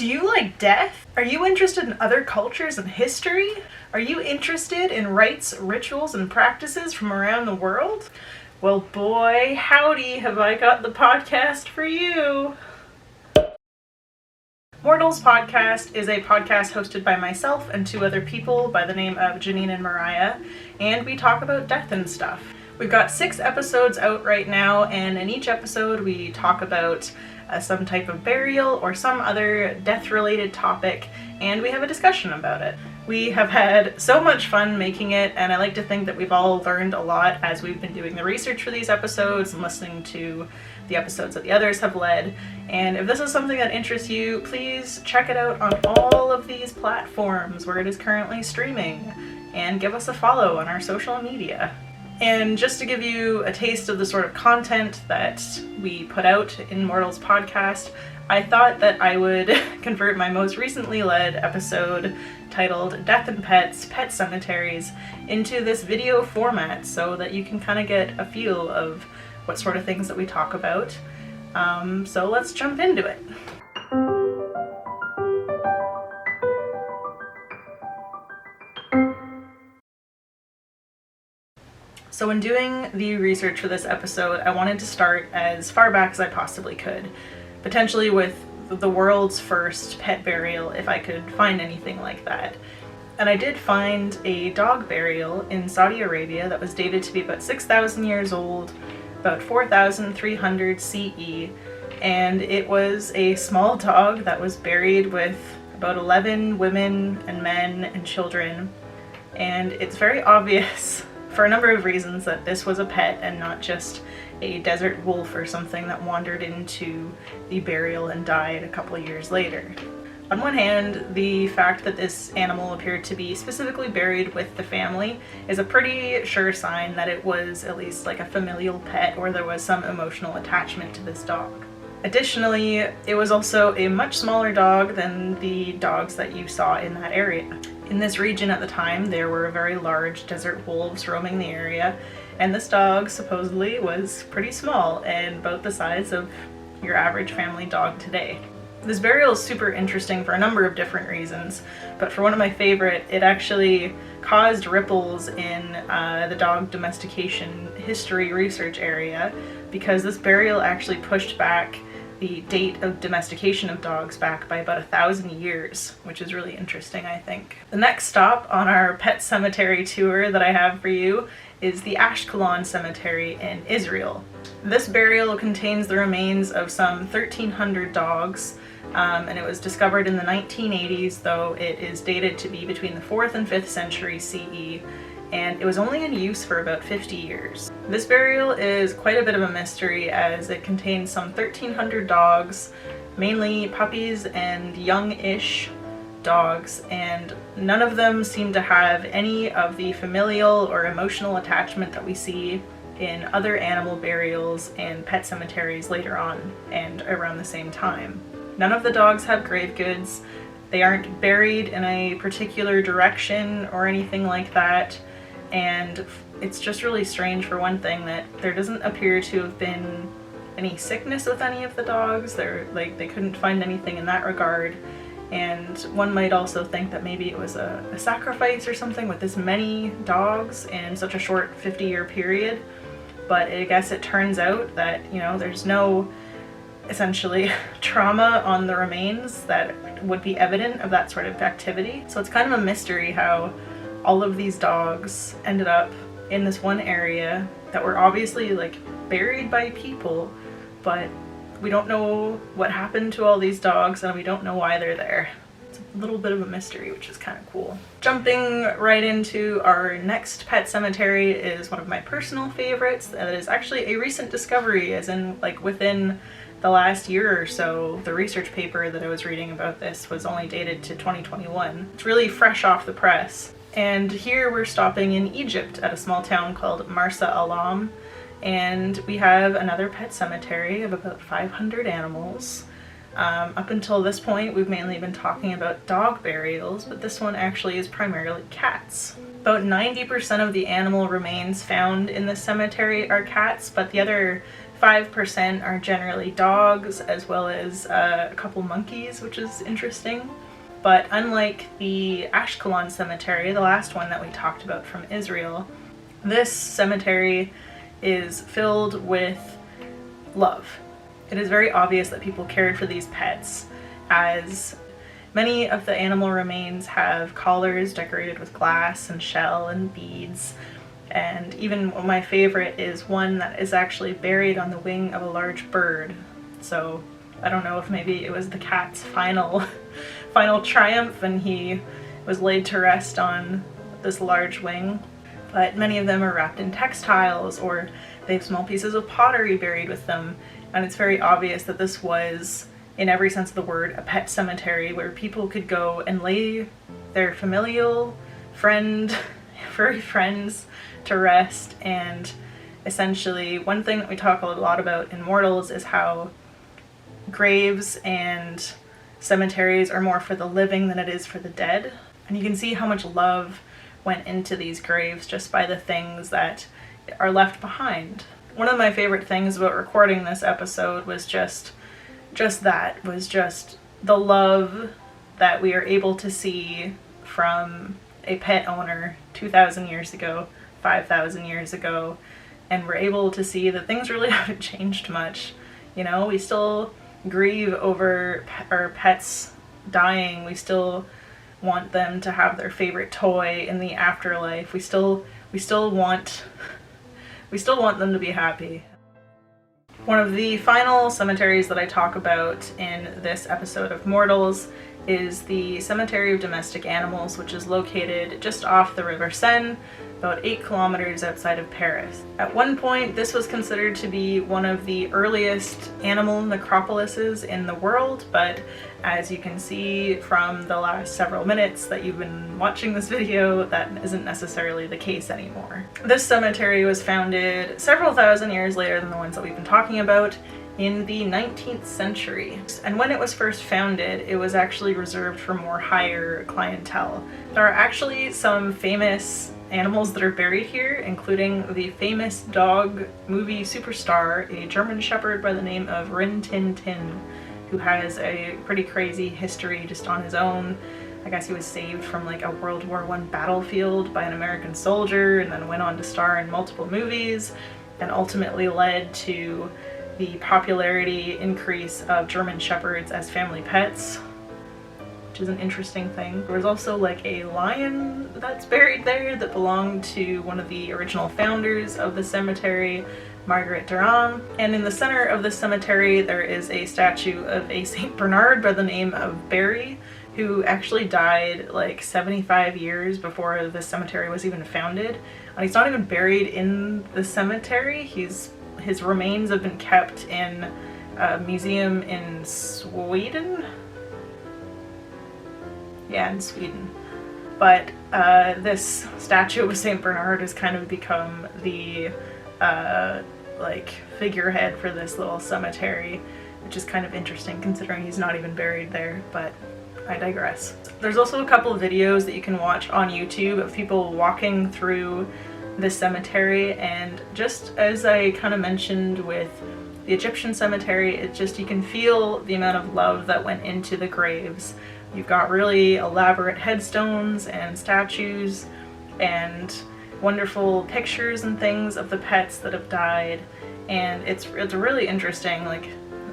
Do you like death? Are you interested in other cultures and history? Are you interested in rites, rituals, and practices from around the world? Well, boy, howdy, have I got the podcast for you. Mortals Podcast is a podcast hosted by myself and two other people by the name of Janine and Mariah, and we talk about death and stuff. We've got 6 episodes out right now, and in each episode we talk about some type of burial or some other death-related topic, and we have a discussion about it. We have had so much fun making it, and I like to think that we've all learned a lot as we've been doing the research for these episodes and listening to the episodes that the others have led. And if this is something that interests you, please check it out on all of these platforms where it is currently streaming, and give us a follow on our social media. And just to give you a taste of the sort of content that we put out in Mortals Podcast, I thought that I would convert my most recently led episode titled Death and Pets, Pet Cemeteries into this video format so that you can kind of get a feel of what sort of things that we talk about. So let's jump into it. So in doing the research for this episode, I wanted to start as far back as I possibly could, potentially with the world's first pet burial, if I could find anything like that. And I did find a dog burial in Saudi Arabia that was dated to be about 6,000 years old, about 4,300 CE, and it was a small dog that was buried with about 11 women and men and children, and it's very obvious for a number of reasons that this was a pet and not just a desert wolf or something that wandered into the burial and died a couple of years later. On one hand, the fact that this animal appeared to be specifically buried with the family is a pretty sure sign that it was at least like a familial pet, or there was some emotional attachment to this dog. Additionally, it was also a much smaller dog than the dogs that you saw in that area. In this region at the time, there were very large desert wolves roaming the area, and this dog supposedly was pretty small and about the size of your average family dog today. This burial is super interesting for a number of different reasons, but for one of my favorite, it actually caused ripples in the dog domestication history research area, because this burial actually pushed back the date of domestication of dogs back by about 1,000 years, which is really interesting, I think. The next stop on our pet cemetery tour that I have for you is the Ashkelon Cemetery in Israel. This burial contains the remains of some 1,300 dogs, and it was discovered in the 1980s, though it is dated to be between the 4th and 5th century CE, and it was only in use for about 50 years. This burial is quite a bit of a mystery as it contains some 1,300 dogs, mainly puppies and young-ish dogs, and none of them seem to have any of the familial or emotional attachment that we see in other animal burials and pet cemeteries later on and around the same time. None of the dogs have grave goods. They aren't buried in a particular direction or anything like that. And it's just really strange, for one thing, that there doesn't appear to have been any sickness with any of the dogs. They couldn't find anything in that regard. And one might also think that maybe it was a sacrifice or something with this many dogs in such a short 50-year period. But I guess it turns out that, there's no essentially trauma on the remains that would be evident of that sort of activity. So it's kind of a mystery how all of these dogs ended up in this one area that were obviously buried by people, but we don't know what happened to all these dogs and we don't know why they're there. It's a little bit of a mystery, which is kind of cool. Jumping right into our next pet cemetery is one of my personal favorites that is actually a recent discovery, as in within the last year or so. The research paper that I was reading about this was only dated to 2021. It's really fresh off the press. And here we're stopping in Egypt at a small town called Marsa Alam, and we have another pet cemetery of about 500 animals. Up until this point, we've mainly been talking about dog burials, but this one actually is primarily cats. About 90% of the animal remains found in this cemetery are cats, but the other 5% are generally dogs, as well as a couple monkeys, which is interesting. But unlike the Ashkelon cemetery, the last one that we talked about from Israel, this cemetery is filled with love. It is very obvious that people cared for these pets, as many of the animal remains have collars decorated with glass and shell and beads. And even my favorite is one that is actually buried on the wing of a large bird. So I don't know if maybe it was the cat's final triumph and he was laid to rest on this large wing. But many of them are wrapped in textiles, or they have small pieces of pottery buried with them. And it's very obvious that this was, in every sense of the word, a pet cemetery where people could go and lay their familial furry friends to rest. And essentially, one thing that we talk a lot about in Mortals is how graves and cemeteries are more for the living than it is for the dead. And you can see how much love went into these graves just by the things that are left behind. One of my favorite things about recording this episode was just the love that we are able to see from a pet owner 2,000 years ago, 5,000 years ago, and we're able to see that things really haven't changed much. You know, we still grieve over our pets dying. We still want them to have their favorite toy in the afterlife. We still want them to be happy. One of the final cemeteries that I talk about in this episode of Mortals is the Cemetery of Domestic Animals, which is located just off the River Seine, about 8 kilometers outside of Paris. At one point, this was considered to be one of the earliest animal necropolises in the world, but as you can see from the last several minutes that you've been watching this video, that isn't necessarily the case anymore. This cemetery was founded several thousand years later than the ones that we've been talking about, in the 19th century. And when it was first founded, it was actually reserved for more higher clientele. There are actually some famous animals that are buried here, including the famous dog movie superstar, a German Shepherd by the name of Rin Tin Tin, who has a pretty crazy history just on his own. I guess he was saved from like a World War I battlefield by an American soldier, and then went on to star in multiple movies, and ultimately led to the popularity increase of German Shepherds as family pets, which is an interesting thing. There was also like a lion that's buried there that belonged to one of the original founders of the cemetery, Margaret Durand. And in the center of the cemetery there is a statue of a Saint Bernard by the name of Barry, who actually died like 75 years before the cemetery was even founded. And he's not even buried in the cemetery. His remains have been kept in a museum in Sweden. Yeah, in Sweden. But this statue of Saint Bernard has kind of become the like figurehead for this little cemetery, which is kind of interesting considering he's not even buried there, but I digress. There's also a couple of videos that you can watch on YouTube of people walking through this cemetery, and just as I kind of mentioned with the Egyptian cemetery, it's just, you can feel the amount of love that went into the graves. You've got really elaborate headstones and statues and wonderful pictures and things of the pets that have died, and it's really interesting. Like,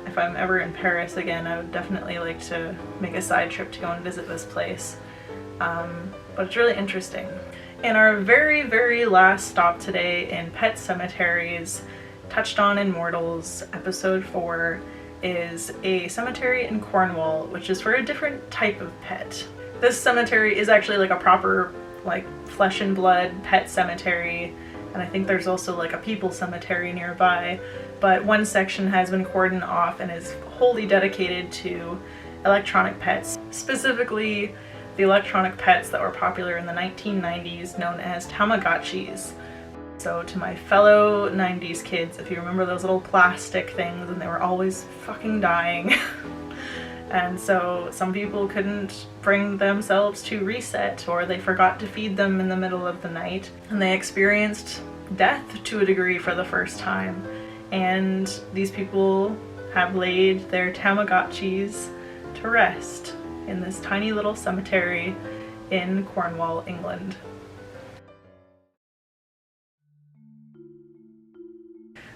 if I'm ever in Paris again, I would definitely like to make a side trip to go and visit this place. But it's really interesting. And our very, very last stop today in Pet Cemeteries, touched on in Mortals, episode 4, is a cemetery in Cornwall, which is for a different type of pet. This cemetery is actually like a proper, like, flesh and blood pet cemetery, and I think there's also like a people cemetery nearby, but one section has been cordoned off and is wholly dedicated to electronic pets, specifically the electronic pets that were popular in the 1990s known as Tamagotchis. So to my fellow 90s kids, if you remember those little plastic things, and they were always fucking dying. And so some people couldn't bring themselves to reset, or they forgot to feed them in the middle of the night, and they experienced death to a degree for the first time. and these people have laid their Tamagotchis to rest in this tiny little cemetery in Cornwall, England.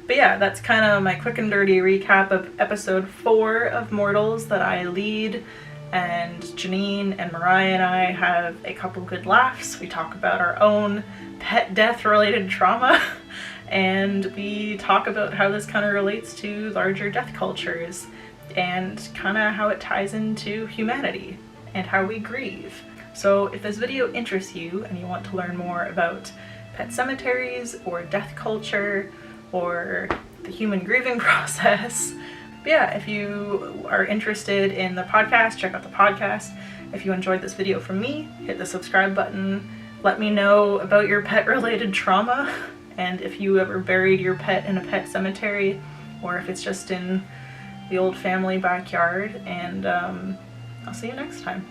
But yeah, that's kind of my quick and dirty recap of episode 4 of Mortals that I lead, and Janine and Mariah and I have a couple good laughs. We talk about our own pet death related trauma and we talk about how this kind of relates to larger death cultures and kind of how it ties into humanity and how we grieve. So if this video interests you and you want to learn more about pet cemeteries or death culture or the human grieving process, but yeah, if you are interested in the podcast, check out the podcast. If you enjoyed this video from me, hit the subscribe button. Let me know about your pet-related trauma, and if you ever buried your pet in a pet cemetery, or if it's just in the old family backyard, and I'll see you next time.